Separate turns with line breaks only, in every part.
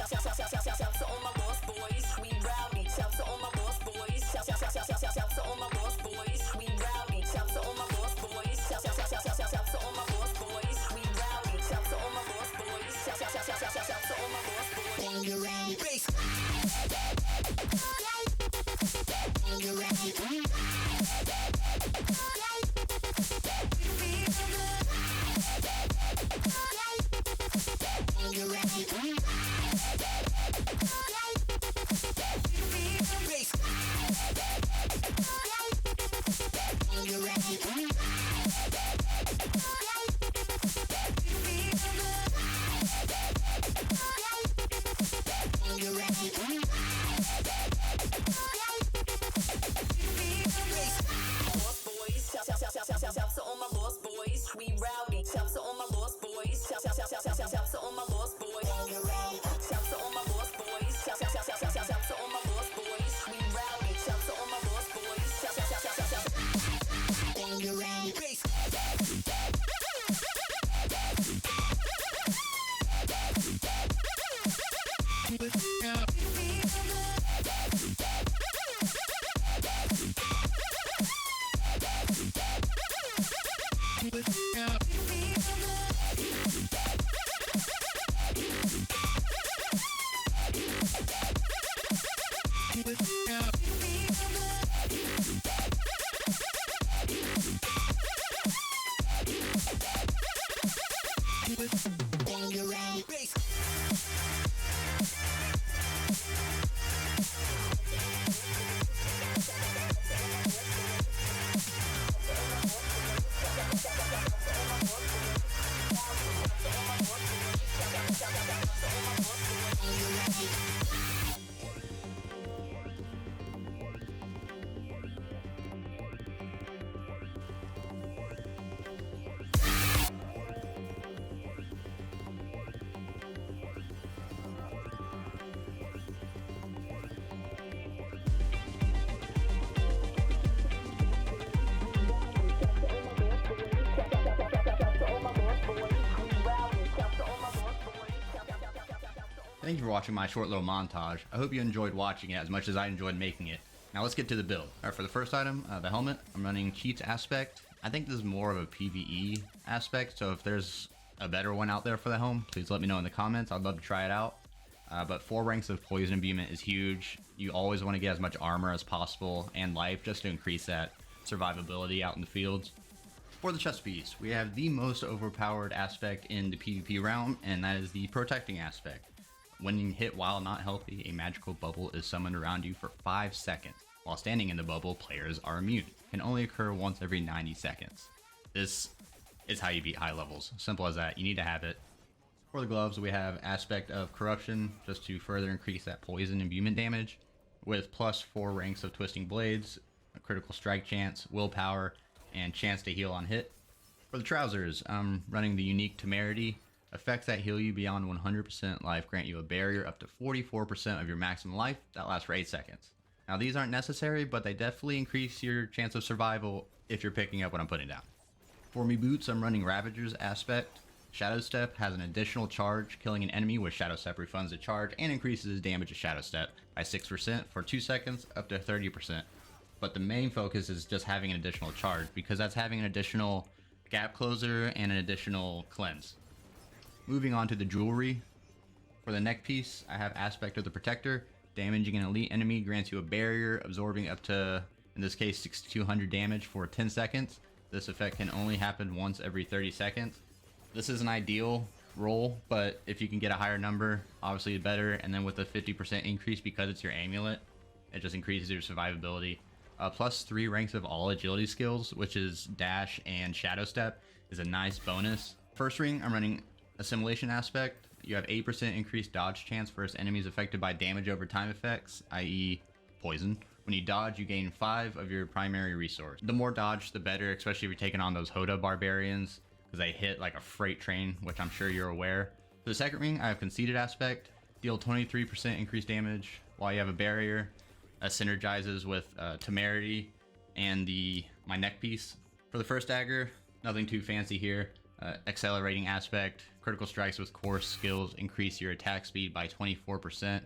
Shout to all my lost boys, we rowdy. Shout to all my lost boys. Shout to all my lost boys, we rowdy. Shout to all my lost boys. Shout to all my lost boys, we rowdy. Shout to all my lost boys. Shout to all my lost boys. When you're ready, bass. When you're ready, when you're ready. Shout to all my lost boys, we rowdy. Shout to all my lost boys. Shout to all my lost boys. Shout to all my lost boys. Shout to all my lost boys, we rowdy. Shout to all my lost boys. Shout. When you're ready, bass. When you're ready, bass.
Thank you for watching my short little montage. I hope you enjoyed watching it as much as I enjoyed making it. Now let's get to the build. Alright, for the first item, the helmet, I'm running Cheats Aspect. I think this is more of a PvE aspect, so if there's a better one out there for the helm, please let me know in the comments. I'd love to try it out. But 4 ranks of poison imbuement is huge. You always want to get as much armor as possible and life just to increase that survivability out in the fields. For the chest piece, we have the most overpowered aspect in the PvP realm, and that is the protecting aspect. When you hit while not healthy, a magical bubble is summoned around you for 5 seconds. While standing in the bubble, players are immune. Can only occur once every 90 seconds. This is how you beat high levels. Simple as that. You need to have it. For the gloves, we have Aspect of Corruption, just to further increase that poison imbuement damage, with plus 4 ranks of Twisting Blades, a critical strike chance, willpower, and chance to heal on hit. For the trousers, I'm running the unique Temerity. Effects that heal you beyond 100% life grant you a barrier up to 44% of your maximum life that lasts for 8 seconds. Now these aren't necessary, but they definitely increase your chance of survival if you're picking up what I'm putting down. For me boots, I'm running Ravager's Aspect. Shadow Step has an additional charge. Killing an enemy with Shadow Step refunds the charge and increases his damage of Shadow Step by 6% for 2 seconds up to 30%. But the main focus is just having an additional charge, because that's having an additional gap closer and an additional cleanse. Moving on to the jewelry. For the neck piece, I have Aspect of the Protector. Damaging an elite enemy grants you a barrier, absorbing up to, in this case, 6200 damage for 10 seconds. This effect can only happen once every 30 seconds. This is an ideal roll, but if you can get a higher number, obviously better. And then with a 50% increase, because it's your amulet, it just increases your survivability. Plus 3 ranks of all agility skills, which is Dash and Shadow Step, is a nice bonus. First ring, I'm running Assimilation Aspect. You have 8% increased dodge chance versus enemies affected by damage over time effects, i.e. poison. When you dodge, you gain 5 of your primary resource. The more dodge, the better, especially if you're taking on those Hoda barbarians, because they hit like a freight train, which I'm sure you're aware. For the second ring, I have Conceited Aspect. Deal 23% increased damage while you have a barrier. Synergizes with Temerity and my neck piece. For the first dagger, nothing too fancy here. Accelerating aspect, critical strikes with core skills increase your attack speed by 24%.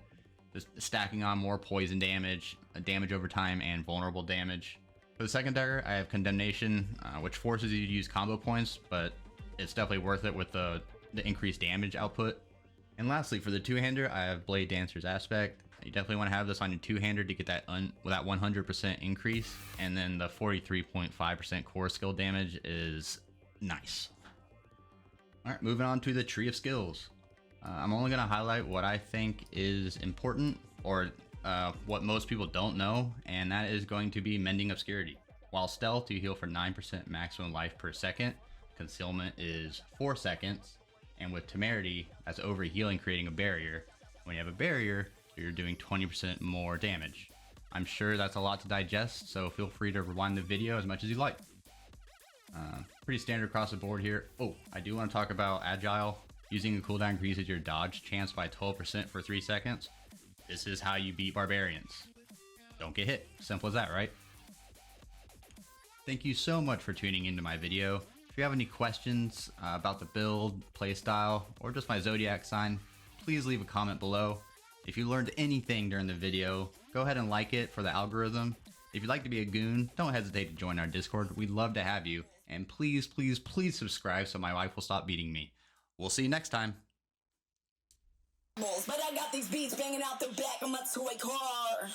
Just stacking on more poison damage, damage over time, and vulnerable damage. For the second dagger, I have Condemnation, which forces you to use combo points, but it's definitely worth it with the increased damage output. And lastly, for the two-hander, I have Blade Dancer's aspect. You definitely want to have this on your two-hander to get that 100% increase, and then the 43.5% core skill damage is nice. All right, moving on to the tree of skills. I'm only going to highlight what I think is important, or what most people don't know, and that is going to be Mending Obscurity. While stealth, you heal for 9% maximum life per second. Concealment is 4 seconds. And with Temerity, that's overhealing, creating a barrier. When you have a barrier, you're doing 20% more damage. I'm sure that's a lot to digest, so feel free to rewind the video as much as you like. Pretty standard across the board here. Oh, I do want to talk about Agile. Using a cooldown increases your dodge chance by 12% for 3 seconds. This is how you beat barbarians. Don't get hit. Simple as that, right? Thank you so much for tuning into my video. If you have any questions about the build, playstyle, or just my zodiac sign, please leave a comment below. If you learned anything during the video, go ahead and like it for the algorithm. If you'd like to be a goon, don't hesitate to join our Discord. We'd love to have you. And please, please, please subscribe so my wife will stop beating me. We'll see you next time.
But I got these beats banging out the back of my toy car.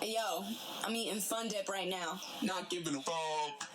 Hey, yo, I'm eating Fun Dip right now.
Not giving a fuck.